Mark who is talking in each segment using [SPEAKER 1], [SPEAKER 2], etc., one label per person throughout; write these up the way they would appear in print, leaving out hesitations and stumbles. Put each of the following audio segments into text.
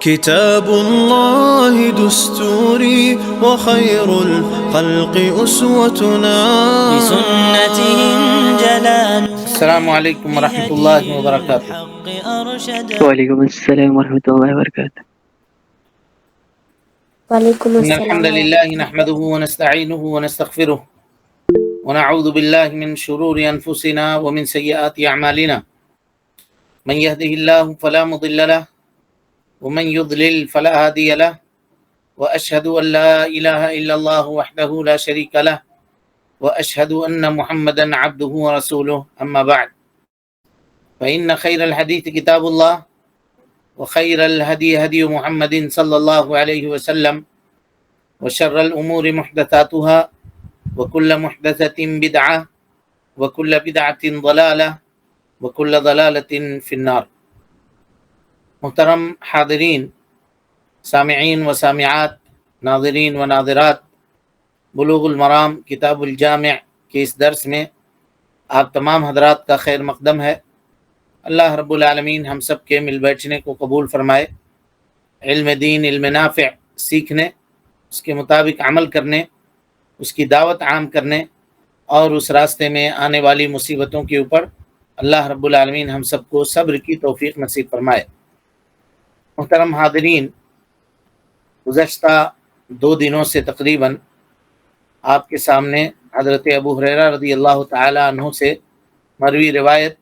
[SPEAKER 1] كتاب الله دستوري وخير الخلق أسوتنا
[SPEAKER 2] بسنته انجلى
[SPEAKER 3] السلام علیکم ورحمۃ اللہ وبرکاتہ۔
[SPEAKER 4] وعلیکم السلام ورحمۃ اللہ وبرکاتہ۔
[SPEAKER 5] وعلیکم
[SPEAKER 3] ان
[SPEAKER 5] السلام
[SPEAKER 3] الحمد للہ نحمده ونستعینه ونستغفره ونعوذ باللہ من شرور انفسنا ومن سیئات اعمالنا من يهده الله فلا مضل له ومن يضلل فلا هادي له واشهد ان لا اله الا الله وحده لا شريك له واشهد ان محمدا عبده ورسوله اما بعد فان خير الحديث كتاب الله وخير الهدي هدي محمد صلى الله عليه وسلم وشر الأمور محدثاتها وكل محدثة بدعة وكل بدعة ضلالة وكل ضلالة في النار۔ محترم حاضرین، سامعین و سامعات، ناظرین و ناظرات، بلوغ المرام کتاب الجامع کے اس درس میں آپ تمام حضرات کا خیر مقدم ہے۔ اللہ رب العالمین ہم سب کے مل بیٹھنے کو قبول فرمائے، علم دین، علم نافع سیکھنے، اس کے مطابق عمل کرنے، اس کی دعوت عام کرنے اور اس راستے میں آنے والی مصیبتوں کے اوپر اللہ رب العالمین ہم سب کو صبر کی توفیق نصیب فرمائے۔ محترم حاضرین، گزشتہ 2 دنوں سے تقریباً آپ کے سامنے حضرت ابو ہریرہ رضی اللہ تعالی عنہ سے مروی روایت،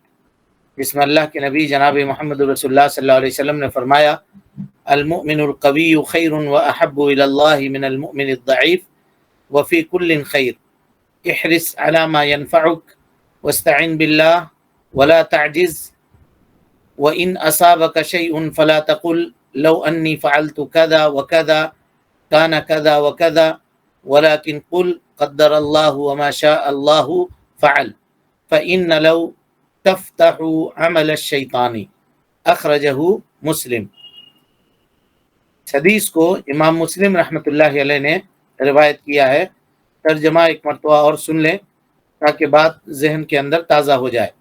[SPEAKER 3] جس میں اللہ کے نبی جناب محمد رسول اللہ صلی اللہ علیہ وسلم نے فرمایا: المؤمن القوی خیر واحب الی اللہ من المؤمن الضعیف وفی کل خیر، احرص علی ما ینفعک واستعن باللہ ولا تعجز، وان اصابک شیء فلا تقل لو انی فعلت كذا وكذا كان كذا وكذا ولكن قل قدر اللہ وما شاء اللہ فعل، فإن لو تفتح عمل الشیطان، اخرجہ مسلم۔ اس حدیث کو امام مسلم رحمۃ اللہ علیہ نے روایت کیا ہے۔ ترجمہ ایک مرتبہ اور سن لیں تاکہ بات ذہن کے اندر تازہ ہو جائے۔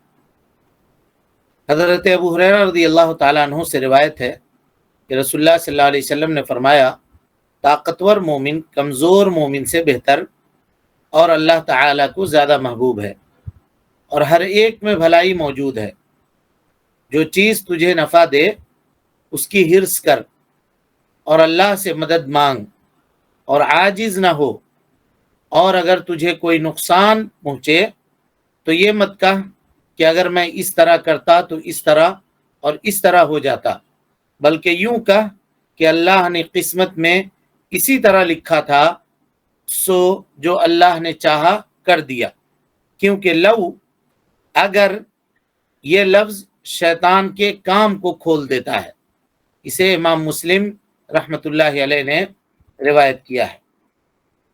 [SPEAKER 3] حضرت ابو ہریرہ رضی اللہ تعالیٰ عنہ سے روایت ہے کہ رسول اللہ صلی اللہ علیہ وسلم نے فرمایا: طاقتور مومن کمزور مومن سے بہتر اور اللہ تعالیٰ کو زیادہ محبوب ہے، اور ہر ایک میں بھلائی موجود ہے۔ جو چیز تجھے نفع دے اس کی حرص کر اور اللہ سے مدد مانگ اور عاجز نہ ہو، اور اگر تجھے کوئی نقصان پہنچے تو یہ مت کہہ کہ اگر میں اس طرح کرتا تو اس طرح اور اس طرح ہو جاتا، بلکہ یوں کہہ کہ اللہ نے قسمت میں اسی طرح لکھا تھا، سو جو اللہ نے چاہا کر دیا، کیونکہ لو، اگر، یہ لفظ شیطان کے کام کو کھول دیتا ہے۔ اسے امام مسلم رحمۃ اللہ علیہ نے روایت کیا ہے۔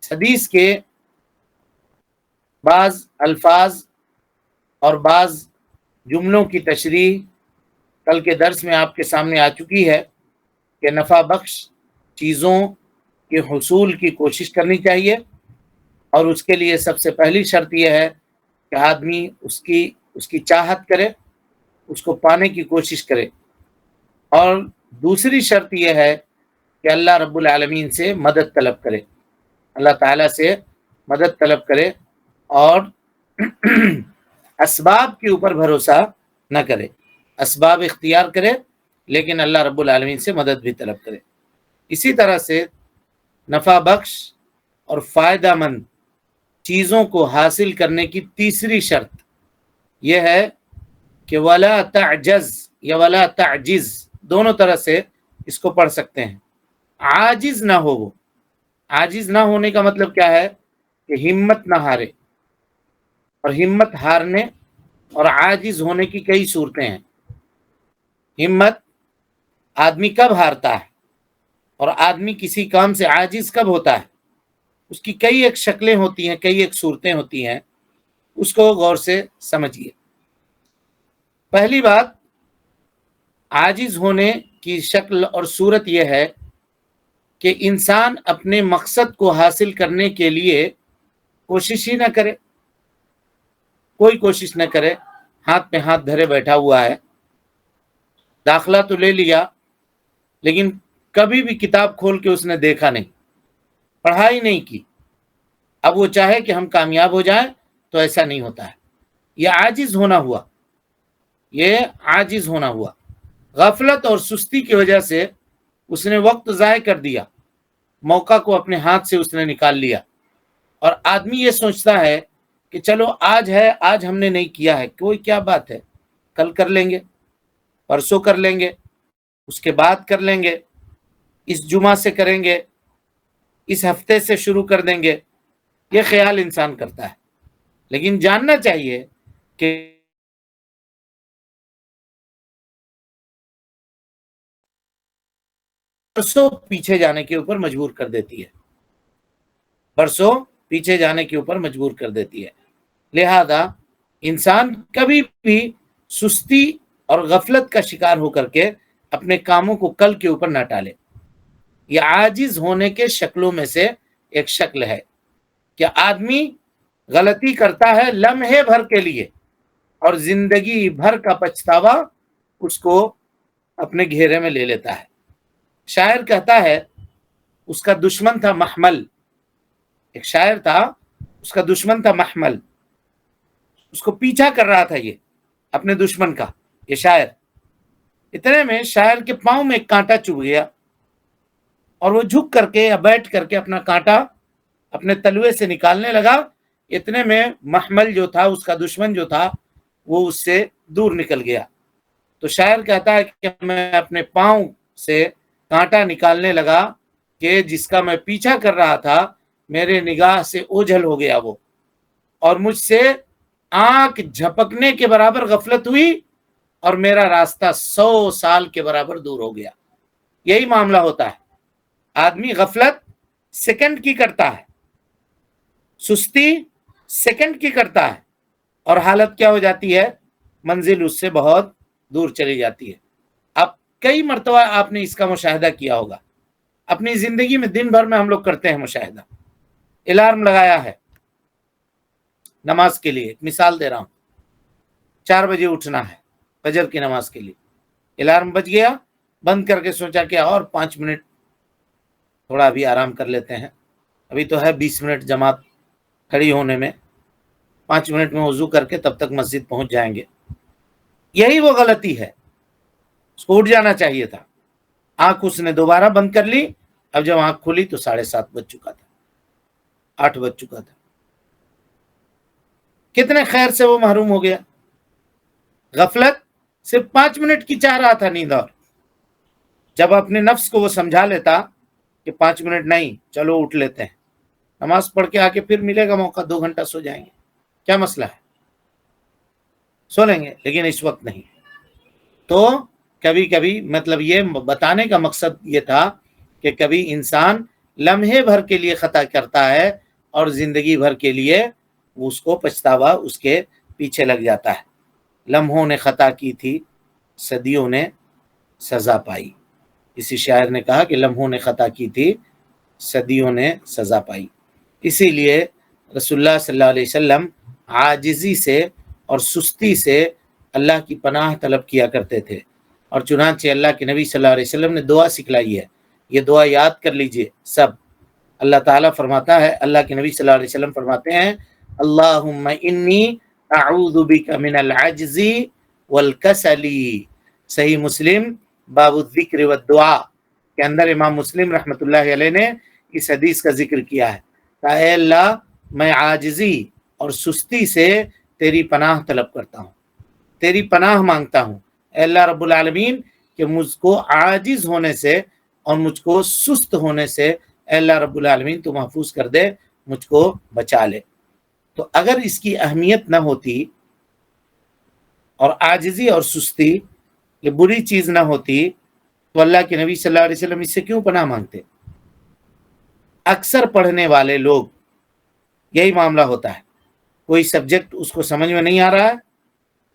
[SPEAKER 3] اس حدیث کے بعض الفاظ اور بعض جملوں کی تشریح کل کے درس میں آپ کے سامنے آ چکی ہے کہ نفع بخش چیزوں کے حصول کی کوشش کرنی چاہیے، اور اس کے لیے سب سے پہلی شرط یہ ہے کہ آدمی اس کی چاہت کرے، اس کو پانے کی کوشش کرے، اور دوسری شرط یہ ہے کہ اللہ رب العالمین سے مدد طلب کرے، اللہ تعالیٰ سے مدد طلب کرے، اور اسباب کے اوپر بھروسہ نہ کرے، اسباب اختیار کرے لیکن اللہ رب العالمین سے مدد بھی طلب کرے۔ اسی طرح سے نفع بخش اور فائدہ مند چیزوں کو حاصل کرنے کی تیسری شرط یہ ہے کہ ولا تعجز یا ولا تعجز، دونوں طرح سے اس کو پڑھ سکتے ہیں۔ عاجز نہ ہو، وہ عاجز نہ ہونے کا مطلب کیا ہے کہ ہمت نہ ہارے، اور ہمت ہارنے اور عاجز ہونے کی کئی صورتیں ہیں۔ ہمت آدمی کب ہارتا ہے اور آدمی کسی کام سے عاجز کب ہوتا ہے، اس کی کئی ایک شکلیں ہوتی ہیں، کئی ایک صورتیں ہوتی ہیں، اس کو غور سے سمجھیے۔ پہلی بات، عاجز ہونے کی شکل اور صورت یہ ہے کہ انسان اپنے مقصد کو حاصل کرنے کے لیے کوشش ہی نہ کرے، کوئی کوشش نہ کرے، ہاتھ پہ ہاتھ دھرے بیٹھا ہوا ہے، داخلہ تو لے لیا لیکن کبھی بھی کتاب کھول کے اس نے دیکھا نہیں، پڑھائی نہیں کی، اب وہ چاہے کہ ہم کامیاب ہو جائیں تو ایسا نہیں ہوتا ہے۔ یہ عاجز ہونا ہوا، یہ عاجز ہونا ہوا۔ غفلت اور سستی کی وجہ سے اس نے وقت ضائع کر دیا، موقع کو اپنے ہاتھ سے اس نے نکال لیا۔ اور آدمی یہ سوچتا ہے کہ چلو آج ہے، آج ہم نے نہیں کیا ہے، کوئی کیا بات ہے، کل کر لیں گے، پرسوں کر لیں گے، اس کے بعد کر لیں گے، اس جمعہ سے کریں گے، اس ہفتے سے شروع کر دیں گے۔ یہ خیال انسان کرتا ہے، لیکن جاننا چاہیے کہ برسوں پیچھے جانے کے اوپر مجبور کر دیتی ہے، برسوں پیچھے جانے کے اوپر مجبور کر دیتی ہے۔ لہذا انسان کبھی بھی سستی اور غفلت کا شکار ہو کر کے اپنے کاموں کو کل کے اوپر نہ ٹالے۔ یہ عاجز ہونے کے شکلوں میں سے ایک شکل ہے کہ آدمی غلطی کرتا ہے لمحے بھر کے لیے اور زندگی بھر کا پچھتاوا اس کو اپنے گھیرے میں لے لیتا ہے۔ شاعر کہتا ہے اس کا دشمن تھا محمل، ایک شاعر تھا، اس کا دشمن تھا محمل، اس کو پیچھا کر رہا تھا یہ اپنے دشمن کا، یہ شاعر۔ اتنے میں شاعر کے پاؤں میں ایک کانٹا چبھ گیا اور وہ جھک کر کے یا بیٹھ کر کے اپنا کانٹا اپنے تلوے سے نکالنے لگا۔ اتنے میں محمل جو تھا، اس کا دشمن جو تھا، وہ اس سے دور نکل گیا۔ تو شاعر کہتا ہے کہ میں اپنے پاؤں سے کانٹا نکالنے لگا کہ جس کا میں پیچھا کر رہا تھا، میرے نگاہ سے اوجھل ہو گیا وہ، اور مجھ سے آنکھ جھپکنے کے برابر غفلت ہوئی اور میرا راستہ 100 سال کے برابر دور ہو گیا۔ یہی معاملہ ہوتا ہے، آدمی غفلت سیکنڈ کی کرتا ہے، سستی سیکنڈ کی کرتا ہے، اور حالت کیا ہو جاتی ہے؟ منزل اس سے بہت دور چلی جاتی ہے۔ اب کئی مرتبہ آپ نے اس کا مشاہدہ کیا ہوگا اپنی زندگی میں، دن بھر میں ہم لوگ کرتے ہیں مشاہدہ۔ الارم لگایا ہے نماز کے لیے، مثال دے رہا ہوں، 4 بجے اٹھنا ہے فجر کی نماز کے لیے، الارم بج گیا، بند کر کے سوچا کہ اور 5 منٹ تھوڑا ابھی آرام کر لیتے ہیں، ابھی تو ہے 20 منٹ جماعت کھڑی ہونے میں، 5 منٹ میں وضو کر کے تب تک مسجد پہنچ جائیں گے۔ یہی وہ غلطی ہے، اس کو اٹھ جانا چاہیے تھا۔ آنکھ اس نے دوبارہ بند کر لی، اب جب آنکھ کھلی تو 7:30 بج چکا تھا، 8 بج چکا تھا۔ کتنے خیر سے وہ محروم ہو گیا۔ غفلت صرف 5 منٹ کی چاہ رہا تھا نیند، اور جب اپنے نفس کو وہ سمجھا لیتا کہ 5 منٹ نہیں، چلو اٹھ لیتے ہیں، نماز پڑھ کے آ کے پھر ملے گا موقع، 2 گھنٹہ سو جائیں گے، کیا مسئلہ ہے، سو لیں گے، لیکن اس وقت نہیں۔ تو کبھی کبھی مطلب یہ بتانے کا مقصد یہ تھا کہ کبھی انسان لمحے بھر کے لیے خطا کرتا ہے اور زندگی بھر کے لیے اس کو پچھتاوا اس کے پیچھے لگ جاتا ہے۔ لمحوں نے خطا کی تھی، صدیوں نے سزا پائی۔ اسی شاعر نے کہا کہ لمحوں نے خطا کی تھی، صدیوں نے سزا پائی۔ اسی لیے رسول اللہ صلی اللہ علیہ وسلم عاجزی سے اور سستی سے اللہ کی پناہ طلب کیا کرتے تھے، اور چنانچہ اللہ کے نبی صلی اللہ علیہ وسلم نے دعا سکھلائی ہے، یہ دعا یاد کر لیجئے سب۔ اللہ تعالیٰ فرماتا ہے، اللہ کے نبی صلی اللہ علیہ وسلم فرماتے ہیں، اللہم انی اعوذ بک من العجز والکسل۔ صحیح مسلم باب الذکر والدعا کے اندر امام مسلم رحمۃ اللہ علیہ نے اس حدیث کا ذکر کیا ہے کہ اے اللہ، میں عاجزی اور سستی سے تیری پناہ طلب کرتا ہوں، تیری پناہ مانگتا ہوں اے اللہ رب العالمین، کہ مجھ کو عاجز ہونے سے اور مجھ کو سست ہونے سے اے اللہ رب العالمین تو محفوظ کر دے، مجھ کو بچا لے۔ تو اگر اس کی اہمیت نہ ہوتی اور عاجزی اور سستی یہ بری چیز نہ ہوتی تو اللہ کے نبی صلی اللہ علیہ وسلم اس سے کیوں پناہ مانگتے؟ اکثر پڑھنے والے لوگ یہی معاملہ ہوتا ہے، کوئی سبجیکٹ اس کو سمجھ میں نہیں آ رہا ہے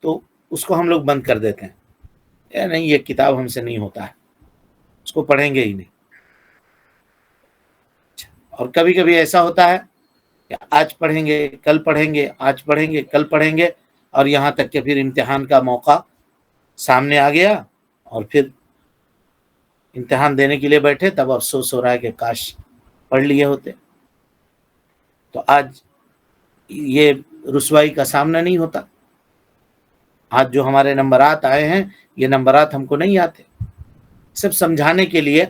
[SPEAKER 3] تو اس کو ہم لوگ بند کر دیتے ہیں، نہیں یہ کتاب ہم سے نہیں ہوتا ہے، اس کو پڑھیں گے ہی نہیں۔ اور کبھی کبھی ایسا ہوتا ہے کہ آج پڑھیں گے، کل پڑھیں گے، آج پڑھیں گے، کل پڑھیں گے، اور یہاں تک کہ پھر امتحان کا موقع سامنے آ گیا اور پھر امتحان دینے کے لیے بیٹھے تب افسوس ہو رہا ہے کہ کاش پڑھ لیے ہوتے، تو آج یہ رسوائی کا سامنا نہیں ہوتا۔ آج جو ہمارے نمبرات آئے ہیں یہ نمبرات ہم کو نہیں آتے۔ سب سمجھانے کے لیے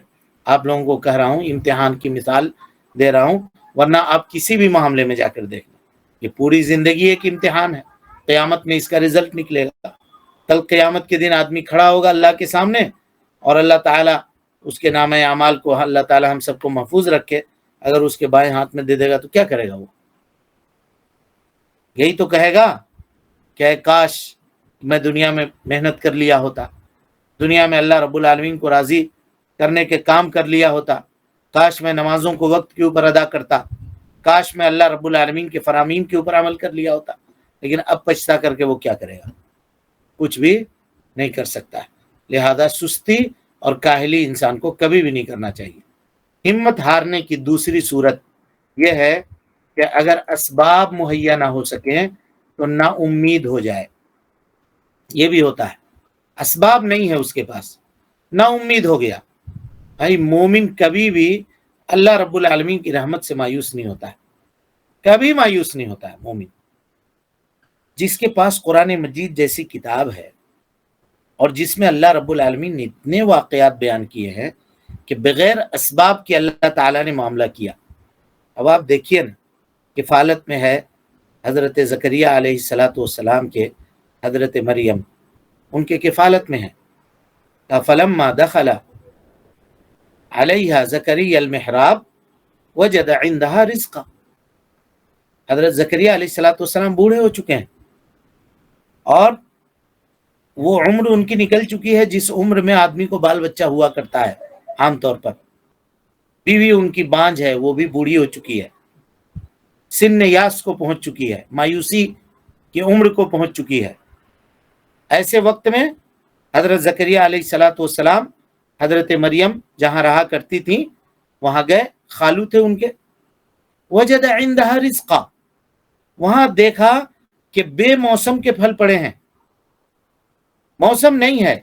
[SPEAKER 3] آپ لوگوں کو کہہ رہا ہوں، امتحان کی مثال دے رہا ہوں، ورنہ آپ کسی بھی معاملے میں جا کر دیکھ لیں، یہ پوری زندگی ایک امتحان ہے۔ قیامت میں اس کا رزلٹ نکلے گا۔ کل قیامت کے دن آدمی کھڑا ہوگا اللہ کے سامنے، اور اللہ تعالیٰ اس کے نامہ اعمال کو، اللہ تعالیٰ ہم سب کو محفوظ رکھے، اگر اس کے بائیں ہاتھ میں دے دے گا تو کیا کرے گا وہ؟ یہی تو کہے گا کہ کاش میں دنیا میں محنت کر لیا ہوتا، دنیا میں اللہ رب العالمین کو راضی کرنے کے کام کر لیا ہوتا، کاش میں نمازوں کو وقت کے اوپر ادا کرتا، کاش میں اللہ رب العالمین کے فرامین کے اوپر عمل کر لیا ہوتا۔ لیکن اب پچھتا کر کے وہ کیا کرے گا؟ کچھ بھی نہیں کر سکتا ہے۔ لہذا سستی اور کاہلی انسان کو کبھی بھی نہیں کرنا چاہیے۔ ہمت ہارنے کی دوسری صورت یہ ہے کہ اگر اسباب مہیا نہ ہو سکیں تو نا امید ہو جائے۔ یہ بھی ہوتا ہے، اسباب نہیں ہے اس کے پاس، نا امید ہو گیا۔ بھائی مومن کبھی بھی اللہ رب العالمین کی رحمت سے مایوس نہیں ہوتا ہے، کبھی مایوس نہیں ہوتا ہے مومن۔ جس کے پاس قرآن مجید جیسی کتاب ہے اور جس میں اللہ رب العالمین نے اتنے واقعات بیان کیے ہیں کہ بغیر اسباب کے اللہ تعالیٰ نے معاملہ کیا۔ اب آپ دیکھیے نا، کفالت میں ہے حضرت زکریا علیہ السلام کے حضرت مریم، ان کے کفالت میں ہے۔ فلما دخل علیہا زکریا المحراب وجد عندہا رزقا۔ حضرت زکریا علیہ السلام بوڑھے ہو چکے ہیں، اور وہ عمر ان کی نکل چکی ہے جس عمر میں آدمی کو بال بچہ ہوا کرتا ہے عام طور پر۔ بیوی ان کی بانجھ ہے، وہ بھی بوڑھی ہو چکی ہے، سن یاس کو پہنچ چکی ہے، مایوسی کی عمر کو پہنچ چکی ہے۔ ایسے وقت میں حضرت زکریا علیہ السلام حضرت مریم جہاں رہا کرتی تھیں وہاں گئے، خالو تھے ان کے۔ وجد عندها رزقا، وہاں دیکھا کہ بے موسم کے پھل پڑے ہیں، موسم نہیں ہے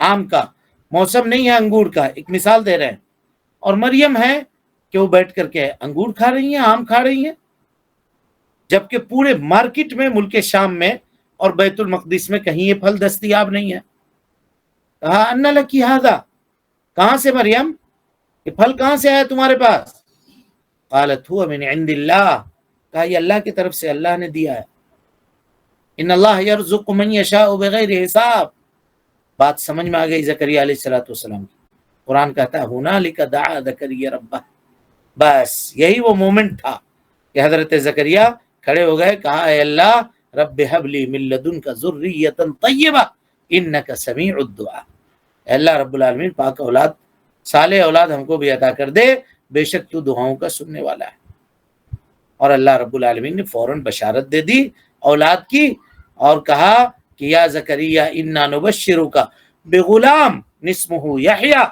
[SPEAKER 3] آم کا، موسم نہیں ہے انگور کا، ایک مثال دے رہے ہیں، اور مریم ہے کہ وہ بیٹھ کر کے انگور کھا رہی ہیں، آم کھا رہی ہیں، جبکہ پورے مارکیٹ میں ملک شام میں اور بیت المقدس میں کہیں یہ پھل دستیاب نہیں ہے۔ کہا ان لکی ھذا، کہاں سے مریم، یہ پھل کہاں سے آیا تمہارے پاس؟ قالت هو من عند اللہ، کہا یہ اللہ کی طرف سے، اللہ نے دیا ہے۔ ان اللہ یرزق من یشاء بغیر حساب، بات سمجھ میں آ گئی زکریا علیہ السلام کی۔ قرآن کہتا ہے ہنالک دعا زکریا ربہ، بس یہی وہ مومنٹ تھا کہ حضرت زکریا کھڑے ہو گئے، کہا اے اللہ رب ہب لی من لدنک ذریۃ طیبہ انک سمیع الدعاء، اے اللہ رب العالمین پاک اولاد، صالح اولاد ہم کو بھی عطا کر دے، بے شک تو دعاؤں کا سننے والا ہے۔ اور اللہ رب العالمین نے فوراً بشارت دے دی اولاد کی، اور کہا کہ یا زکریا انا نبشرک بغلام اسمہ یحییٰ،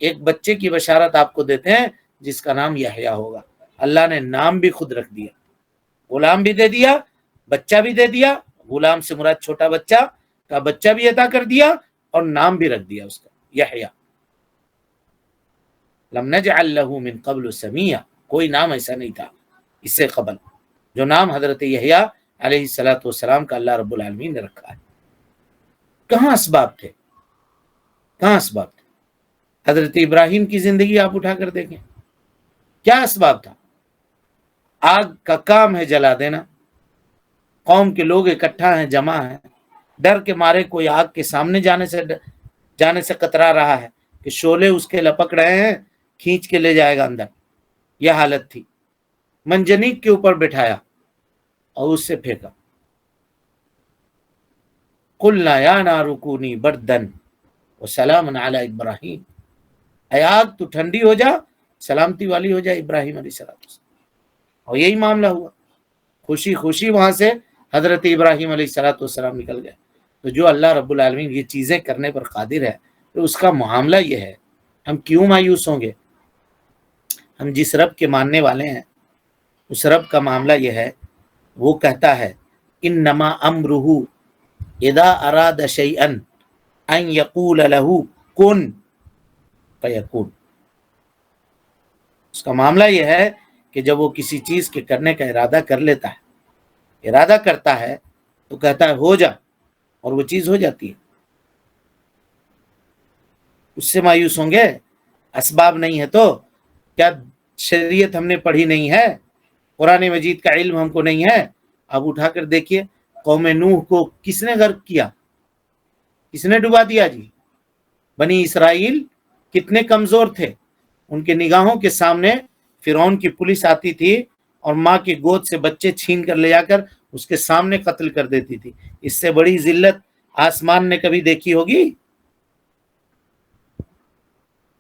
[SPEAKER 3] ایک بچے کی بشارت آپ کو دیتے ہیں جس کا نام یحییٰ ہوگا۔ اللہ نے نام بھی خود رکھ دیا، غلام بھی دے دیا، بچہ بھی دے دیا، غلام سے مراد چھوٹا بچہ کا بچہ بھی عطا کر دیا، اور نام بھی رکھ دیا اس کا یحییٰ۔ لم نجعل له من قبل سمیہ، کوئی نام ایسا نہیں تھا اس سے قبل جو نام حضرت یحییٰ علیہ السلام کا اللہ رب العالمین نے رکھا ہے۔ کہاں اسباب تھے، کہاں اسباب تھے؟ حضرت ابراہیم کی زندگی آپ اٹھا کر دیکھیں، کیا اسباب تھا؟ آگ کا کام ہے جلا دینا، قوم کے لوگ اکٹھا ہیں، جمع ہیں، ڈر کے مارے کوئی آگ کے سامنے جانے سے کترا رہا ہے کہ شعلے اس کے لپک رہے ہیں، کھینچ کے لے جائے گا اندر۔ یہ حالت تھی، منجنیق کے اوپر بٹھایا اور اس سے پھینکا۔ قلنا یا نار کونی بردا وسلاما علی ابراہیم، اے آگ تو ٹھنڈی ہو جا، سلامتی والی ہو جائے ابراہیم علیہ السلام۔ اور یہی معاملہ ہوا، خوشی خوشی وہاں سے حضرت ابراہیم علیہ السلام نکل گئے۔ تو جو اللہ رب العالمین یہ چیزیں کرنے پر قادر ہے تو اس کا معاملہ یہ ہے، ہم کیوں مایوس ہوں گے؟ ہم جس رب کے ماننے والے ہیں اس رب کا معاملہ یہ ہے، وہ کہتا ہے انما امرہ اذا اراد شیئا ان یقول له کن فیکون۔ اس کا معاملہ یہ ہے کہ جب وہ کسی چیز کے کرنے کا ارادہ کر لیتا ہے، ارادہ کرتا ہے تو کہتا ہے ہو جا، اور وہ چیز ہو جاتی ہے۔ اس سے مایوس ہوں گے؟ اسباب نہیں ہے تو کیا شریعت ہم نے پڑھی نہیں ہے؟ قرآن مجید کا علم ہم کو نہیں ہے؟ اب اٹھا کر دیکھیے قوم نوح کو کس نے غرق کیا، کس نے ڈبا دیا جی؟ بنی اسرائیل کتنے کمزور تھے، ان کے نگاہوں کے سامنے فرعون کی پولیس آتی تھی اور ماں کی گود سے بچے چھین کر لے جا کر اس کے سامنے قتل کر دیتی تھی۔ اس سے بڑی ذلت آسمان نے کبھی دیکھی ہوگی؟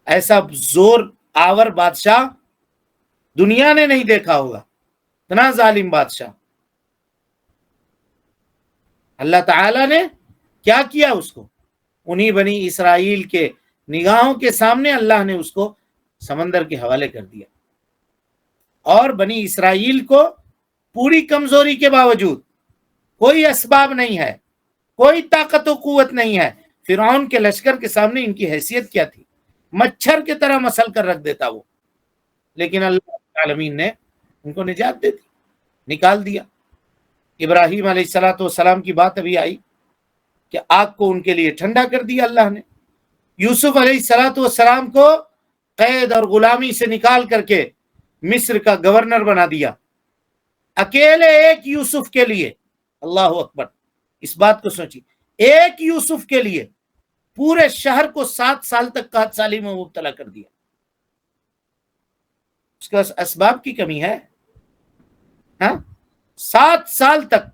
[SPEAKER 3] ایسا زور آور بادشاہ دنیا نے نہیں دیکھا ہوگا، اتنا ظالم بادشاہ۔ اللہ تعالی نے کیا کیا اس کو؟ انہی بنی اسرائیل کے نگاہوں کے سامنے اللہ نے اس کو سمندر کے حوالے کر دیا، اور بنی اسرائیل کو پوری کمزوری کے باوجود، کوئی اسباب نہیں ہے، کوئی طاقت و قوت نہیں ہے، فرعون کے لشکر کے سامنے ان کی حیثیت کیا تھی؟ مچھر کی طرح مسل کر رکھ دیتا وہ، لیکن اللہ العالمین نے ان کو نجات دے دی، نکال دیا۔ ابراہیم علیہ السلام کی بات ابھی آئی کہ آگ کو ان کے لیے ٹھنڈا کر دیا اللہ نے۔ یوسف علیہ السلام کو قید اور غلامی سے نکال کر کے مصر کا گورنر بنا دیا، اکیلے ایک یوسف کے لیے۔ اللہ اکبر، اس بات کو سوچیے، ایک یوسف کے لیے پورے شہر کو 7 سال تک قحط سالی میں مبتلا کر دیا۔ اس کے اسباب کی کمی ہے؟ ہاں، 7 سال تک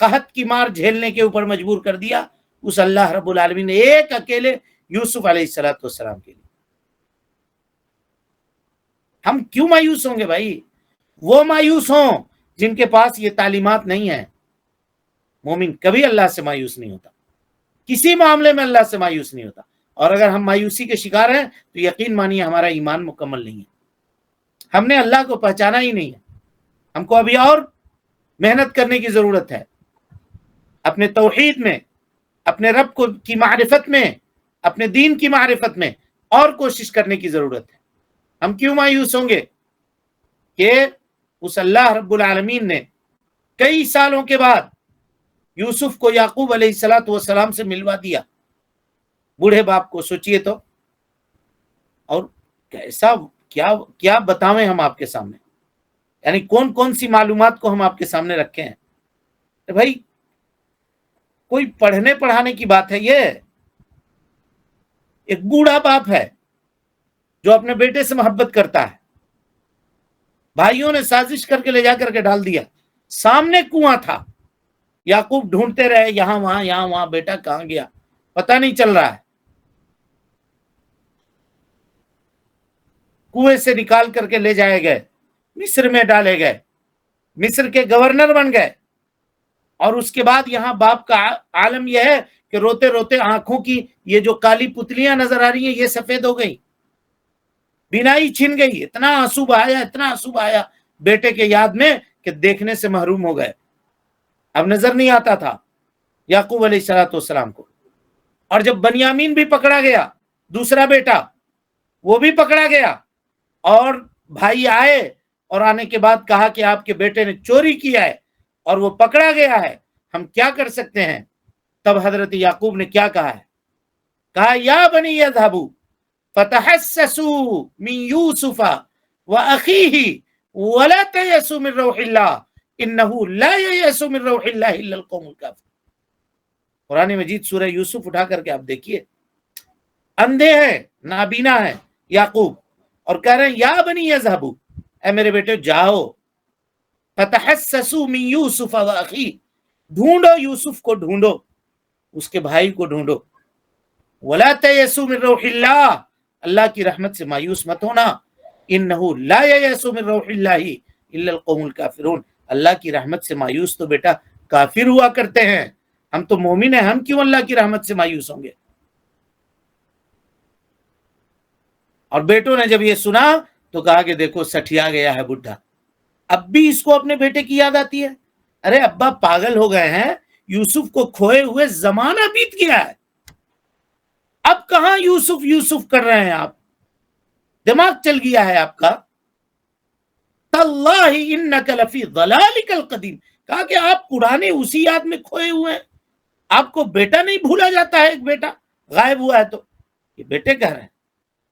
[SPEAKER 3] قحط کی مار جھیلنے کے اوپر مجبور کر دیا اس اللہ رب العالمین نے ایک اکیلے یوسف علیہ السلام کے لیے۔ ہم کیوں مایوس ہوں گے بھائی؟ وہ مایوس ہوں جن کے پاس یہ تعلیمات نہیں ہے۔ مومن کبھی اللہ سے مایوس نہیں ہوتا، کسی معاملے میں اللہ سے مایوس نہیں ہوتا، اور اگر ہم مایوسی کے شکار ہیں تو یقین مانیے ہمارا ایمان مکمل نہیں ہے، ہم نے اللہ کو پہچانا ہی نہیں ہے۔ ہم کو ابھی اور محنت کرنے کی ضرورت ہے، اپنے توحید میں، اپنے رب کو کی معرفت میں، اپنے دین کی معرفت میں اور کوشش کرنے کی ضرورت ہے۔ ہم کیوں مایوس ہوں گے کہ اس اللہ رب العالمین نے کئی سالوں کے بعد یوسف کو یعقوب علیہ السلام سے ملوا دیا، بوڑھے باپ کو، سوچئے تو۔ اور کیسا کیا بتاویں ہم آپ کے سامنے، یعنی کون کون سی معلومات کو ہم آپ کے سامنے رکھے ہیں بھائی؟ کوئی پڑھنے پڑھانے کی بات ہے یہ؟ ایک بوڑھا باپ ہے جو اپنے بیٹے سے محبت کرتا ہے، بھائیوں نے سازش کر کے لے جا کر کے ڈال دیا، سامنے کنواں تھا، یعقوب ڈھونڈتے رہے یہاں وہاں، بیٹا کہاں گیا پتہ نہیں چل رہا ہے۔ کنویں سے نکال کر کے لے جائے گئے، مصر میں ڈالے گئے، مصر کے گورنر بن گئے، اور اس کے بعد یہاں باپ کا عالم یہ ہے کہ روتے روتے آنکھوں کی یہ جو کالی پتلیاں نظر آ رہی ہیں یہ سفید ہو گئی، بینائی چھن گئی، اتنا آنسو بہایا بیٹے کے یاد میں کہ دیکھنے سے محروم ہو گئے، اب نظر نہیں آتا تھا یعقوب علیہ السلام کو۔ اور جب بنیامین بھی پکڑا گیا، دوسرا بیٹا، وہ بھی پکڑا گیا، اور بھائی آئے اور آنے کے بعد کہا کہ آپ کے بیٹے نے چوری کیا ہے اور وہ پکڑا گیا ہے، ہم کیا کر سکتے ہیں؟ تب حضرت یعقوب نے کیا کہا ہے؟ کہا یا بنی اذهبوا فتحسسوا من یوسف واخیہ ولا تیأسوا من روح اللہ انہ لا ییأس من روح اللہ الا القوم الکافرون۔ قرآن مجید سورہ یوسف اٹھا کر کے آپ دیکھیے، اندھے ہیں، نابینا ہیں یعقوب، اور کہہ رہے ہیں یا بنی اذهبوا، اے میرے بیٹے جاؤ، فتحسسوا من یوسف واخیہ، ڈھونڈو یوسف کو، ڈھونڈو اس کے بھائی کو، ڈھونڈو، ولا تیأسوا من روح اللہ، اللہ کی رحمت سے مایوس مت ہونا، انہ لا ییأس من روح اللہ الا القوم الکافرون، اللہ کی رحمت سے مایوس تو بیٹا کافر ہوا کرتے ہیں، ہم تو مومن ہیں، ہم کیوں اللہ کی رحمت سے مایوس ہوں گے؟ اور بیٹوں نے جب یہ سنا تو کہا کہ دیکھو سٹھیا گیا ہے بڈھا، اب بھی اس کو اپنے بیٹے کی یاد آتی ہے۔ ارے ابا پاگل ہو گئے ہیں، یوسف کو کھوئے ہوئے زمانہ بیت گیا ہے، اب کہاں یوسف کر رہے ہیں آپ؟ دماغ چل گیا ہے آپ کا. تاللہ انک لفی ضلالک القدیم، کہا کہ آپ پرانے اسی یاد میں کھوئے ہوئے ہیں. آپ کو بیٹا نہیں بھولا جاتا ہے؟ ایک بیٹا غائب ہوا ہے تو یہ بیٹے کہہ رہے ہیں.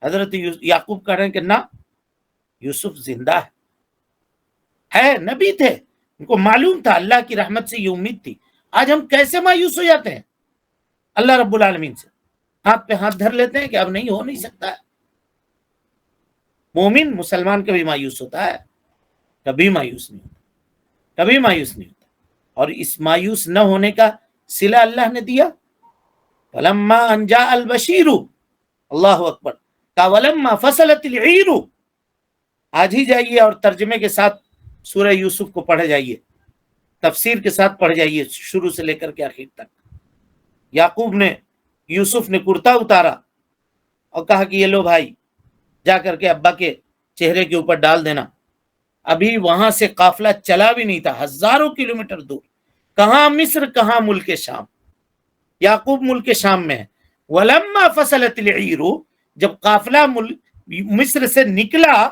[SPEAKER 3] حضرت یعقوب کہہ رہے ہیں کہ نہ، یوسف زندہ ہے، نبی تھے، ان کو معلوم تھا، اللہ کی رحمت سے یہ امید تھی. آج ہم کیسے مایوس ہو جاتے ہیں اللہ رب العالمین سے، ہاتھ پہ ہاتھ دھر لیتے ہیں کہ اب نہیں، ہو نہیں سکتا ہے. مومن مسلمان کبھی مایوس ہوتا ہے؟ کبھی مایوس نہیں ہوتا، کبھی مایوس نہیں ہوتا. اور اس مایوس نہ ہونے کا صلہ اللہ نے دیا. فلما ان جاء البشیر، اللہ اکبر، کا ولما فصلت العیر. آج ہی جائیے اور ترجمے کے ساتھ سورہ یوسف کو پڑھ جائیے، تفسیر کے ساتھ پڑھ جائیے شروع سے لے کر کے آخر تک. یوسف نے کرتا اتارا اور کہا کہ یہ لو بھائی، جا کر کے ابا کے چہرے کے اوپر ڈال دینا. ابھی وہاں سے قافلہ چلا بھی نہیں تھا، ہزاروں کلومیٹر دور. کہاں مصر، کہاں ملک شام. یعقوب ملک شام میں ہے. ولما فصلت العیر، جب قافلہ مصر سے نکلا،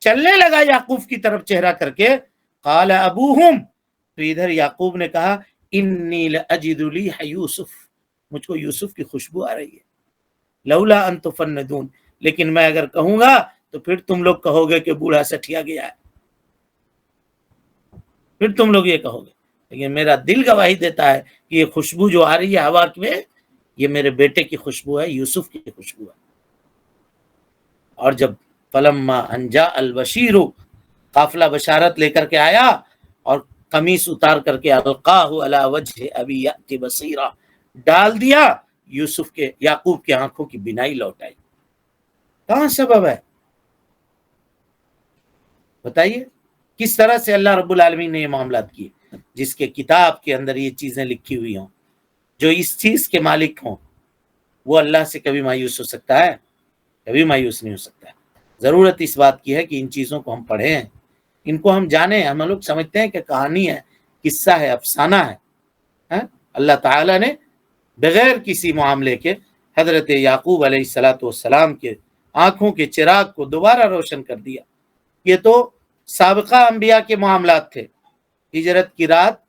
[SPEAKER 3] چلنے لگا یعقوب کی طرف چہرہ کر کے، قال ابوہم، تو ادھر یعقوب نے کہا انی لاجد ریح یوسف، مجھ کو یوسف کی خوشبو آ رہی ہے. لولا ان تفندون، لیکن میں اگر کہوں گا تو پھر تم لوگ کہو گے کہ بوڑھا سٹھیا گیا ہے، پھر تم لوگ یہ کہو گے. لیکن میرا دل گواہی دیتا ہے کہ یہ خوشبو جو آ رہی ہے ہوا میں، یہ میرے بیٹے کی خوشبو ہے، یوسف کی خوشبو ہے. اور جب فلما ان جاء البشیر، قافلہ بشارت لے کر کے آیا اور قمیص اتار کر کے القاہ علی وجہ ابی یأتی بصیرا، ڈال دیا، یوسف کے، یعقوب کی آنکھوں کی بینائی لوٹ آئی. کہاں سبب ہے؟ بتائیے کس طرح سے اللہ رب العالمین نے یہ معاملات کیے. جس کے کتاب کے اندر یہ چیزیں لکھی ہوئی ہوں، جو اس چیز کے مالک ہوں، وہ اللہ سے کبھی مایوس ہو سکتا ہے؟ کبھی مایوس نہیں ہو سکتا ہے. ضرورت اس بات کی ہے کہ ان چیزوں کو ہم پڑھیں، ان کو ہم جانیں. ہم لوگ سمجھتے ہیں کہ کہانی ہے، قصہ ہے، افسانہ ہے. اللہ تعالیٰ نے بغیر کسی معاملے کے حضرت یعقوب علیہ السلام کے آنکھوں کے چراغ کو دوبارہ روشن کر دیا. یہ تو سابقہ انبیاء کے معاملات تھے. ہجرت کی رات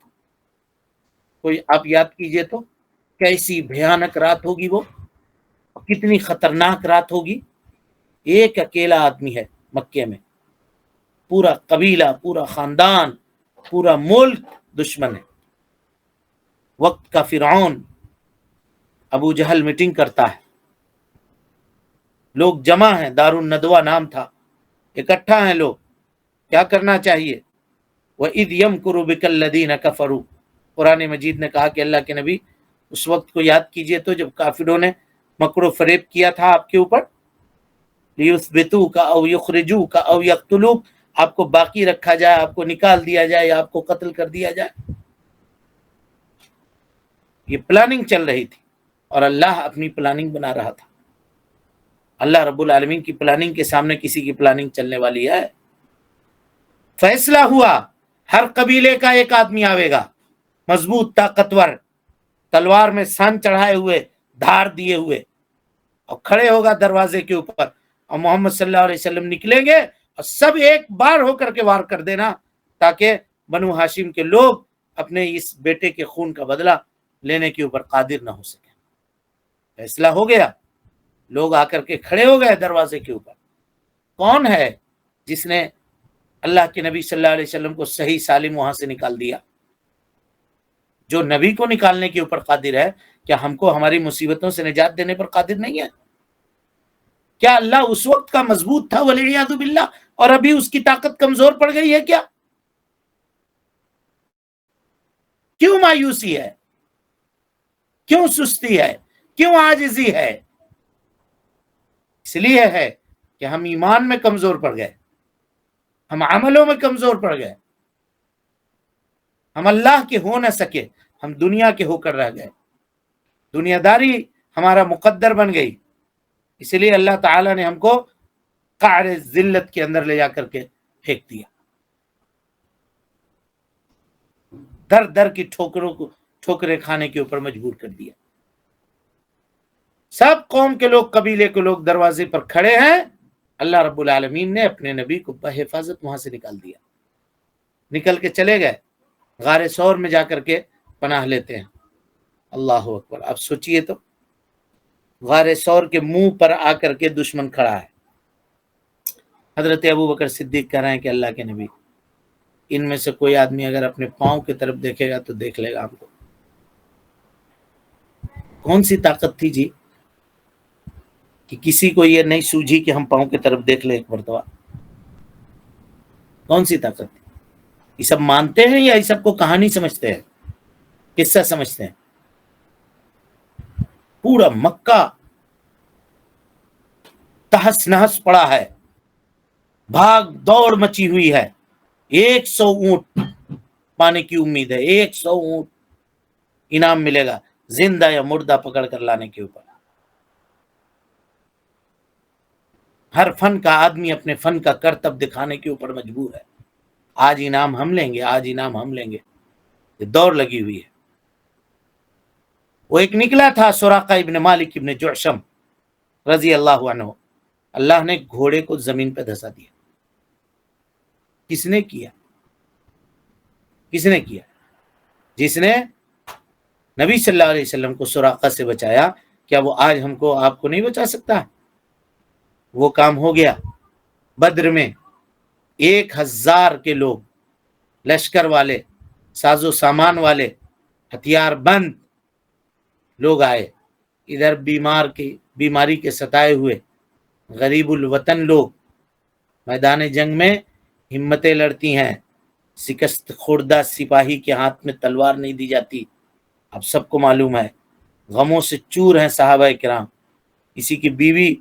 [SPEAKER 3] کوئی آپ یاد کیجئے تو کیسی بھیانک رات ہوگی، وہ کتنی خطرناک رات ہوگی. ایک اکیلا آدمی ہے مکے میں، پورا قبیلہ، پورا خاندان، پورا ملک دشمن ہے. وقت کا فرعون ابو جہل میٹنگ کرتا ہے، لوگ جمع ہیں، دار الندوہ نام تھا، اکٹھا ہیں لوگ. کیا کرنا چاہیے؟ وَإِذْ يَمْكُرُ بِكَ الَّذِينَ كَفَرُوا، قرآن مجید نے کہا کہ اللہ کے نبی اس وقت کو یاد کیجئے تو جب کافروں نے مکر و فریب کیا تھا آپ کے اوپر. لِيُثْبِتُوكَ أَوْ يُخْرِجُوكَ أَوْ يَقْتُلُوكَ، آپ کو باقی رکھا جائے، آپ کو نکال دیا جائے، یا آپ کو قتل کر دیا جائے. یہ پلاننگ چل رہی تھی اور اللہ اپنی پلاننگ بنا رہا تھا. اللہ رب العالمین کی پلاننگ کے سامنے کسی کی پلاننگ چلنے والی ہے؟ فیصلہ ہوا، ہر قبیلے کا ایک آدمی آئے گا، مضبوط، طاقتور، تلوار میں سن چڑھائے ہوئے، دھار دیے ہوئے، اور کھڑے ہوگا دروازے کے اوپر، اور محمد صلی اللہ علیہ وسلم نکلیں گے اور سب ایک بار ہو کر کے وار کر دینا، تاکہ بنو ہاشم کے لوگ اپنے اس بیٹے کے خون کا بدلہ لینے کے اوپر قادر نہ ہو سکے. فیصلہ ہو گیا، لوگ آ کر کے کھڑے ہو گئے دروازے کے اوپر. کون ہے جس نے اللہ کے نبی صلی اللہ علیہ وسلم کو صحیح سالم وہاں سے نکال دیا؟ جو نبی کو نکالنے کے اوپر قادر ہے، کیا ہم کو ہماری مصیبتوں سے نجات دینے پر قادر نہیں ہے؟ کیا اللہ اس وقت کا مضبوط تھا والعیاذ باللہ، اور ابھی اس کی طاقت کمزور پڑ گئی ہے کیا؟ کیوں مایوسی ہے؟ کیوں سستی ہے؟ کیوں عاجزی ہے؟ اس لیے ہے کہ ہم ایمان میں کمزور پڑ گئے، ہم عملوں میں کمزور پڑ گئے، ہم اللہ کے ہو نہ سکے، ہم دنیا کے ہو کر رہ گئے، دنیا داری ہمارا مقدر بن گئی. اس لیے اللہ تعالیٰ نے ہم کو قعر ذلت کے اندر لے جا کر کے پھینک دیا، در در کی ٹھوکریں کھانے کے اوپر مجبور کر دیا. سب قوم کے لوگ، قبیلے کے لوگ دروازے پر کھڑے ہیں، اللہ رب العالمین نے اپنے نبی کو بحفاظت وہاں سے نکال دیا، نکل کے چلے گئے، غار ثور میں جا کر کے پناہ لیتے ہیں۔ اللہ اکبر، اب سوچئے تو غار ثور کے منہ پر آ کر کے دشمن کھڑا ہے۔ حضرت ابوبکر صدیق کہہ رہے ہیں کہ اللہ کے نبی، ان میں سے کوئی آدمی اگر اپنے پاؤں کی طرف دیکھے گا تو دیکھ لے گا ہم کو۔ کون سی طاقت تھی جی کہ کسی کو یہ نہیں سوجھی کہ ہم پاؤں کی طرف دیکھ لیں ایک مرتبہ؟ کون سی طاقت تھی؟ یہ سب مانتے ہیں یا یہ سب کو کہانی سمجھتے ہیں، قصہ سمجھتے ہیں؟ پورا مکہ تہس نہس پڑا ہے، بھاگ دوڑ مچی ہوئی ہے، 100 اونٹ پانے کی امید ہے، 100 اونٹ انعام ملے گا زندہ یا مردہ پکڑ کر لانے کے اوپر۔ ہر فن کا آدمی اپنے فن کا کرتب دکھانے کے اوپر مجبور ہے، آج انعام ہم لیں گے، آج انعام ہم لیں گے، یہ دوڑ لگی ہوئی ہے۔ وہ ایک نکلا تھا سراقہ ابن مالک ابن جعشم رضی اللہ عنہ، اللہ نے گھوڑے کو زمین پہ دھسا دیا۔ کس نے کیا؟ کس نے کیا؟ جس نے نبی صلی اللہ علیہ وسلم کو سراقہ سے بچایا، کیا وہ آج ہم کو آپ کو نہیں بچا سکتا؟ وہ کام ہو گیا۔ بدر میں 1000 کے لوگ، لشکر والے، ساز و سامان والے، ہتھیار بند لوگ آئے، ادھر بیماری کے ستائے ہوئے غریب الوطن لوگ، میدان جنگ میں ہمتیں لڑتی ہیں، شکست خوردہ سپاہی کے ہاتھ میں تلوار نہیں دی جاتی، اب سب کو معلوم ہے، غموں سے چور ہیں صحابہ کرام، کسی کی بیوی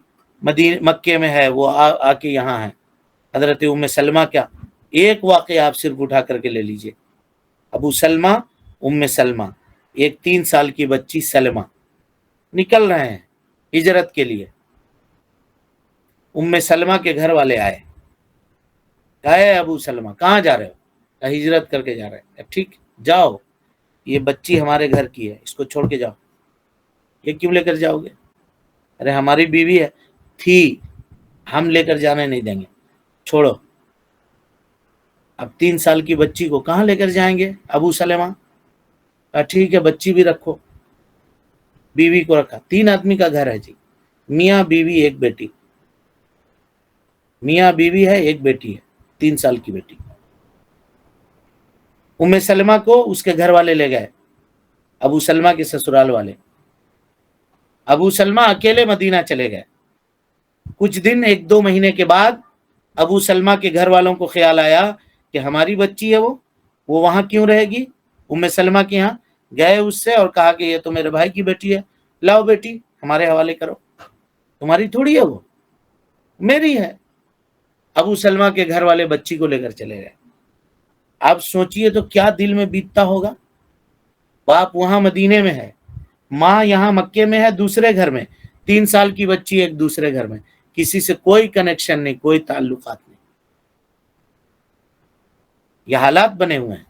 [SPEAKER 3] مکے میں ہے، وہ آ کے یہاں ہے، حضرت ام سلمہ۔ کیا ایک واقعہ آپ صرف اٹھا کر کے لے لیجئے، ابو سلمہ، ام سلمہ، ایک 3 سال کی بچی سلمہ، نکل رہے ہیں ہجرت کے لیے۔ ام سلمہ کے گھر والے آئے، کہے ابو سلمہ کہاں جا رہے ہو؟ کہا ہجرت کر کے جا رہے ہیں۔ ٹھیک، جاؤ، یہ بچی ہمارے گھر کی ہے، اس کو چھوڑ کے جاؤ۔ یہ کیوں لے کر جاؤ گے؟ ارے ہماری بیوی ہے، تھی، ہم لے کر جانے نہیں دیں گے، چھوڑو۔ اب 3 سال کی بچی کو کہاں لے کر جائیں گے ابو سلمہ؟ کہا ٹھیک ہے، بچی بھی رکھو، بیوی کو رکھا۔ 3 آدمی کا گھر ہے جی، میاں بیوی ایک بیٹی، میاں بیوی ہے، ایک بیٹی ہے، 3 سال کی بیٹی۔ ام سلمہ کو اس کے گھر والے لے گئے، ابو سلمہ کے سسرال والے۔ ابو سلمہ اکیلے مدینہ چلے گئے۔ کچھ دن، 1-2 مہینے کے بعد ابو سلمہ کے گھر والوں کو خیال آیا کہ ہماری بچی ہے، وہ وہاں کیوں رہے گی ام سلمہ کے یہاں؟ گئے اس سے اور کہا کہ یہ تو میرے بھائی کی بیٹی ہے، لاؤ بیٹی ہمارے حوالے کرو، تمہاری تھوڑی ہے، وہ میری ہے۔ ابو سلمہ کے گھر والے بچی کو لے کر چلے گئے۔ اب سوچئے تو کیا دل میں بیتتا ہوگا؟ باپ وہاں مدینے میں ہے، ماں یہاں مکے میں ہے دوسرے گھر میں، 3 سال کی بچی ایک دوسرے گھر میں، کسی سے کوئی کنیکشن نہیں، کوئی تعلقات نہیں۔ یہ حالات بنے ہوئے ہیں۔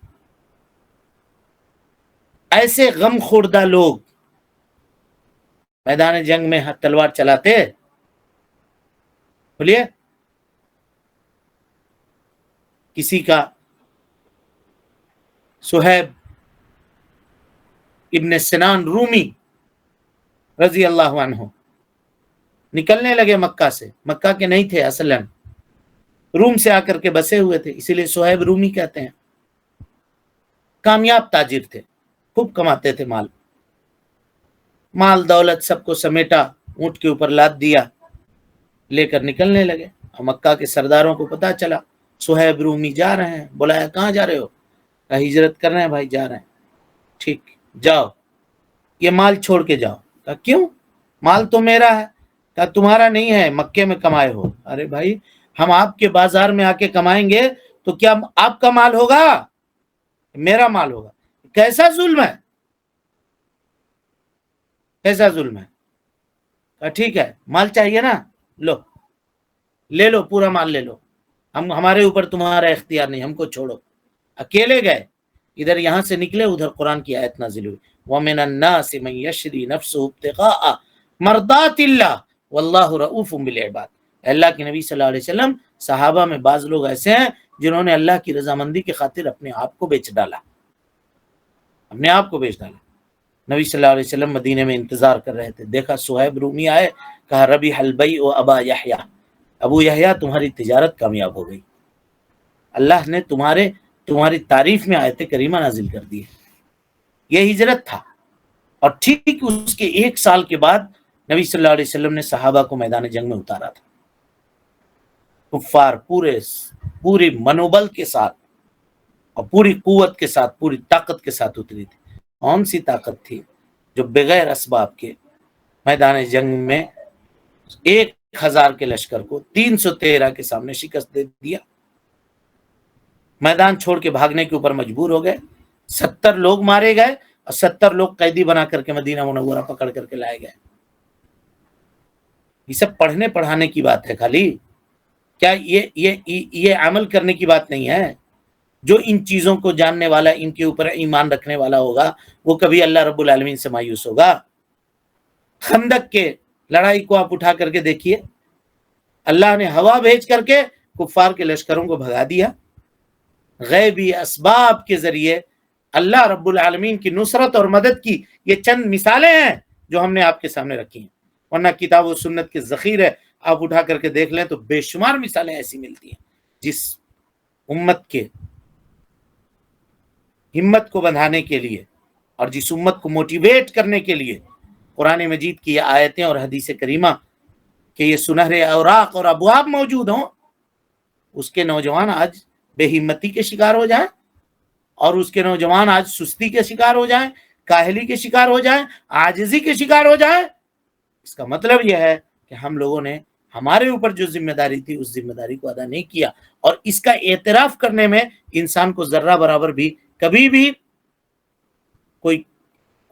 [SPEAKER 3] ایسے غم خوردہ لوگ میدان جنگ میں تلوار چلاتے؟ بولیے، کسی کا صہیب ابن سنان رومی رضی اللہ عنہ نکلنے لگے مکہ سے، مکہ کے نہیں تھے اصلاً، روم سے آ کر کے بسے ہوئے تھے، اسی لیے صہیب رومی کہتے ہیں۔ کامیاب تاجر تھے، خوب کماتے تھے، مال دولت سب کو سمیٹا، اونٹ کے اوپر لاد دیا، لے کر نکلنے لگے۔ اور مکہ کے سرداروں کو پتا چلا صہیب رومی جا رہے ہیں، بلایا کہاں جا رہے ہو؟ کہا ہجرت کر رہے ہیں بھائی، جا رہے ہیں۔ ٹھیک، جاؤ، یہ مال چھوڑ کے جاؤ۔ کہا کیوں؟ مال تو میرا ہے۔ کہا تمہارا نہیں ہے، مکے میں کمائے ہو۔ ارے بھائی، ہم آپ کے بازار میں آ کے کمائیں گے تو کیا آپ کا مال ہوگا؟ میرا مال ہوگا۔ کیسا ظلم ہے، کیسا ظلم ہے؟ کہا ٹھیک ہے، مال چاہیے نا، لو، لے لو، پورا مال لے لو، ہمارے اوپر تمہارا اختیار نہیں، ہم کو چھوڑو۔ اکیلے گئے، ادھر یہاں سے نکلے، ادھر قرآن کی آیت نازل ہوئی، وَمِنَ النَّاسِ مَن يَشْرِي نَفْسُهُ ابْتِغَاءَ مَرْضَاتِ اللَّهِ وَاللَّهُ رَءُوفٌ بِالْعِبَادِ۔ اللہ کے نبی صلی اللہ علیہ وسلم صحابہ میں بعض لوگ ایسے ہیں جنہوں نے اللہ کی رضامندی کی خاطر اپنے آپ کو بیچ ڈالا، اپنے آپ کو بیچ ڈالا۔ نبی صلی اللہ علیہ وسلم مدینے میں انتظار کر رہے تھے، دیکھا صہیب رومی آئے، کہا ربیح البیع ابا یحییٰ، ابو یحییٰ تمہاری تجارت کامیاب ہو گئی، اللہ نے تمہاری تعریف میں آیت کریمہ نازل کر دی ہے۔ یہ ہجرت تھا، اور ٹھیک اس کے 1 سال کے بعد نبی صلی اللہ علیہ وسلم نے صحابہ کو میدان جنگ میں اتارا تھا۔ کفار پوری منوبل کے ساتھ اور پوری قوت کے ساتھ، پوری طاقت کے ساتھ اتری تھی۔ کون سی طاقت تھی جو بغیر اسباب کے میدان جنگ میں 1000 کے لشکر کو 313 کے سامنے شکست دے دیا، میدان چھوڑ کے بھاگنے کے اوپر مجبور ہو گئے، 70 لوگ مارے گئے اور 70 لوگ قیدی بنا کر کے مدینہ منورہ پکڑ کر کے لائے گئے۔ یہ سب پڑھنے پڑھانے کی بات ہے خالی، کیا یہ عمل کرنے کی بات نہیں ہے؟ جو ان چیزوں کو جاننے والا، ان کے اوپر ایمان رکھنے والا ہوگا، وہ کبھی اللہ رب العالمین سے مایوس ہوگا؟ خندق کے لڑائی کو آپ اٹھا کر کے دیکھیے، اللہ نے ہوا بھیج کر کے کفار کے لشکروں کو بھگا دیا۔ غیبی اسباب کے ذریعے اللہ رب العالمین کی نصرت اور مدد کی یہ چند مثالیں ہیں جو ہم نے آپ کے سامنے رکھی ہیں، ورنہ کتاب و سنت کے ذخیرے آپ اٹھا کر کے دیکھ لیں تو بے شمار مثالیں ایسی ملتی ہیں جس امت کے ہمت کو بندھانے کے لیے اور جس امت کو موٹیویٹ کرنے کے لیے قرآن مجید کی یہ آیتیں اور حدیث کریمہ کہ یہ سنہرے اوراق اور ابواب موجود ہوں، اس کے نوجوان آج بے ہمتی کے شکار ہو جائیں، اور اس کے نوجوان آج سستی کے شکار ہو جائیں، کاہلی کے شکار ہو جائیں، عاجزی کے شکار ہو جائیں۔ اس کا مطلب یہ ہے کہ ہم لوگوں نے ہمارے اوپر جو ذمہ داری تھی اس ذمہ داری کو ادا نہیں کیا، اور اس کا اعتراف کرنے میں انسان کو ذرہ برابر بھی کبھی بھی کوئی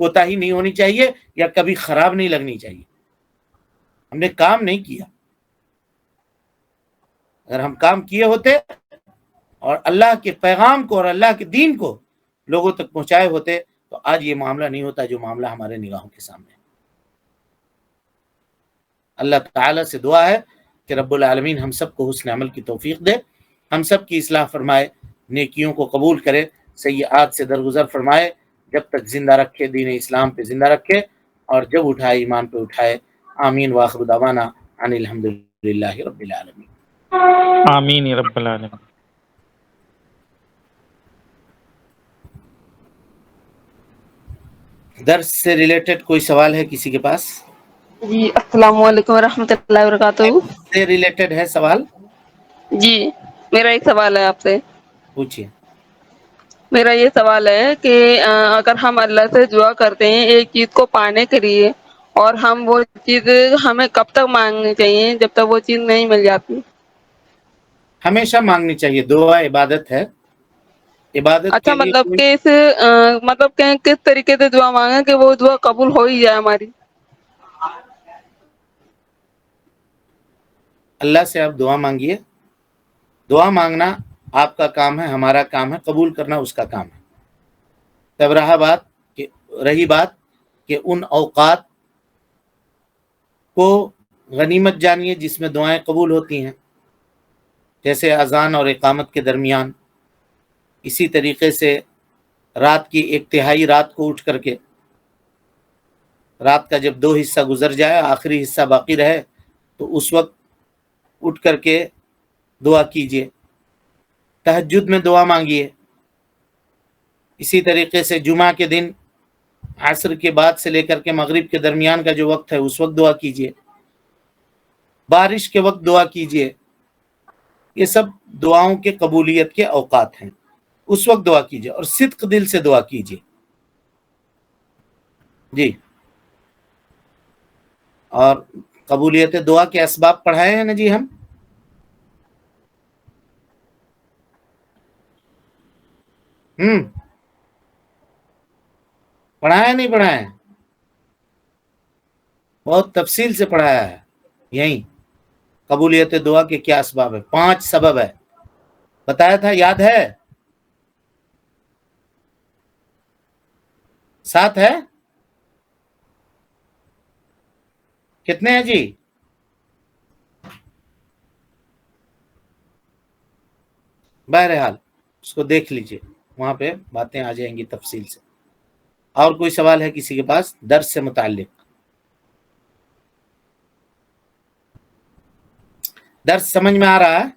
[SPEAKER 3] کوتاہی نہیں ہونی چاہیے یا کبھی خراب نہیں لگنی چاہیے۔ ہم نے کام نہیں کیا، اگر ہم کام کیے ہوتے اور اللہ کے پیغام کو اور اللہ کے دین کو لوگوں تک پہنچائے ہوتے تو آج یہ معاملہ نہیں ہوتا جو معاملہ ہمارے نگاہوں کے سامنے ہے۔ اللہ تعالیٰ سے دعا ہے کہ رب العالمین ہم سب کو حسن عمل کی توفیق دے، ہم سب کی اصلاح فرمائے، نیکیوں کو قبول کرے، سیئات سے درگزر فرمائے، جب تک زندہ رکھے دین اسلام پہ زندہ رکھے، اور جب اٹھائے ایمان پہ اٹھائے۔ آمین واخر دعوانا ان الحمدللہ رب العالمین۔
[SPEAKER 5] آمین یا رب العالمین۔
[SPEAKER 3] درس سے ریلیٹڈ کوئی سوال ہے کسی کے پاس؟
[SPEAKER 6] جی السلام علیکم ورحمۃ اللہ وبرکاتہ۔
[SPEAKER 3] سے ریلیٹڈ ہے سوال؟
[SPEAKER 6] جی میرا ایک سوال ہے آپ سے۔
[SPEAKER 3] پوچھیے۔
[SPEAKER 6] میرا یہ سوال ہے کہ اگر ہم اللہ سے دعا کرتے ہیں ایک چیز کو پانے کے لیے، اور ہم وہ چیز ہمیں کب تک مانگنی چاہیے جب تک وہ چیز نہیں مل جاتی؟
[SPEAKER 3] ہمیشہ مانگنی چاہیے، دعا عبادت ہے، عبادت
[SPEAKER 6] اچھا،
[SPEAKER 3] کے لیے
[SPEAKER 6] مطلب کہ مطلب کہ کس طریقے سے دعا مانگیں کہ وہ دعا قبول ہو ہی جائے ہماری؟
[SPEAKER 3] اللہ سے آپ دعا مانگیے، دعا مانگنا آپ کا کام ہے، ہمارا کام ہے، قبول کرنا اس کا کام ہے۔ تب رہی بات کہ ان اوقات کو غنیمت جانیے جس میں دعائیں قبول ہوتی ہیں، جیسے اذان اور اقامت کے درمیان، اسی طریقے سے رات کی 1/3 رات کو اٹھ کر کے، رات کا جب 2 حصہ گزر جائے آخری حصہ باقی رہے تو اس وقت اٹھ کر کے دعا کیجیے، تہجد میں دعا مانگیے، اسی طریقے سے جمعہ کے دن عصر کے بعد سے لے کر کے مغرب کے درمیان کا جو وقت ہے اس وقت دعا کیجیے، بارش کے وقت دعا کیجیے، یہ سب دعاؤں کے قبولیت کے اوقات ہیں، اس وقت دعا کیجیے اور صدق دل سے دعا کیجیے۔ جی، اور قبولیت دعا کے اسباب پڑھائے ہیں نا جی ہم؟ پڑھایا نہیں پڑھایا؟ بہت تفصیل سے پڑھایا ہے۔ یہیں قبولیت دعا کے کیا اسباب ہے، 5 سبب ہے، بتایا تھا، یاد ہے؟ 7 ہے؟ کتنے ہیں جی؟ بہرحال اس کو دیکھ لیجئے، وہاں پہ باتیں آ جائیں گی تفصیل سے. اور کوئی سوال ہے کسی کے پاس درس سے متعلق؟ درس سمجھ میں آ رہا ہے؟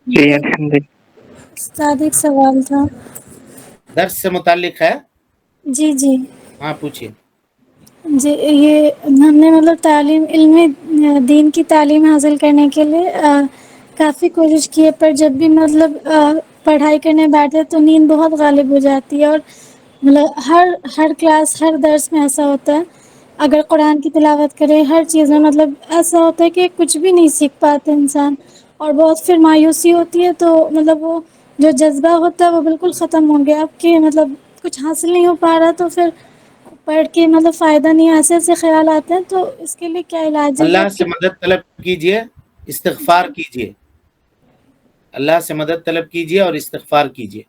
[SPEAKER 4] جی الحمدللہ.
[SPEAKER 7] استاد ایک سوال تھا.
[SPEAKER 3] درس سے متعلق ہے؟
[SPEAKER 7] جی جی
[SPEAKER 3] ہاں پوچھیے.
[SPEAKER 7] جی یہ ہم نے مطلب تعلیم علم دین کی تعلیم حاصل کرنے کے لیے کافی کوشش کی ہے، پر جب بھی مطلب پڑھائی کرنے بیٹھے تو نیند بہت غالب ہو جاتی ہے، اور مطلب ہر کلاس ہر درس میں ایسا ہوتا ہے. اگر قرآن کی تلاوت کرے ہر چیز میں مطلب ایسا ہوتا ہے کہ کچھ بھی نہیں سیکھ پاتے انسان، اور بہت پھر مایوسی ہوتی ہے. تو مطلب وہ جو جذبہ ہوتا ہے وہ بالکل ختم ہو گیا اب کہ مطلب کچھ حاصل نہیں ہو پا رہا، تو پھر پڑھ کے مطلب فائدہ نہیں، ایسے خیال آتے ہیں. تو اس کے لیے کیا علاج ہے؟
[SPEAKER 3] اللہ سے مدد طلب کیجئے، استغفار کیجئے. اللہ سے مدد طلب کیجئے اور استغفار کیجئے،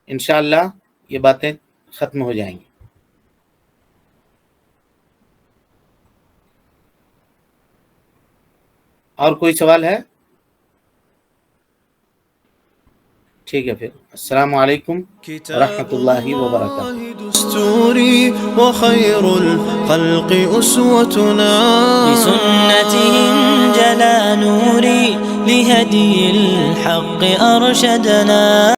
[SPEAKER 3] انشاءاللہ یہ باتیں ختم ہو جائیں گی. اور کوئی سوال ہے؟ ٹھیک ہے، پھر السلام علیکم ورحمۃ اللہ وبرکاتہ.
[SPEAKER 1] دستوري وخير الخلق أسوتنا
[SPEAKER 2] بسنتهم جلا نوري لهدي الحق أرشدنا.